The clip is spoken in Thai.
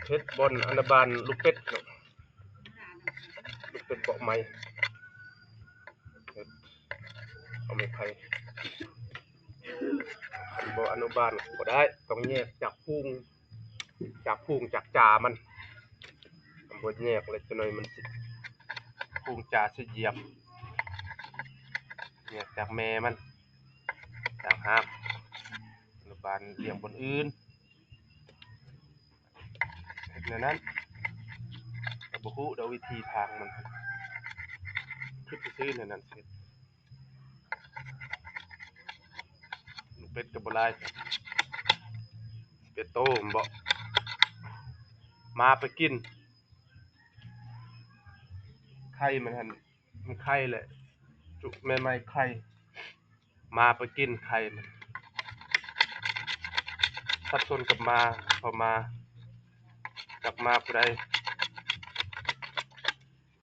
เฮ็ดบอนอันดาบานลูกเป็ดลูกเป็ดเปาะไม้เฮ็ดเอาไม้ไผ่อันบ่อนุบาลบ่ได้ต้องแยกจากพุงจากจามันบ่แยกเลยจังหน่อยมันสิพุงจาสิเหยียบแยกจากแม่มันต่างหากอนุบาลเลี้ยงบนอื่นเฮ็ดแนวนั้นก็บ่ฮู้ดอกวิธีทางมันคิดซื่อๆแนวนั้นสิลูกเป็ดก็บ่หลายเป็ดโตมันบ่มาไปกินไข่มันหั่นมันไข่แหละจุใหม่ๆไข่มาไปกินไข่มันสัดส่วนกับมาพอมาจากมาผู้ใด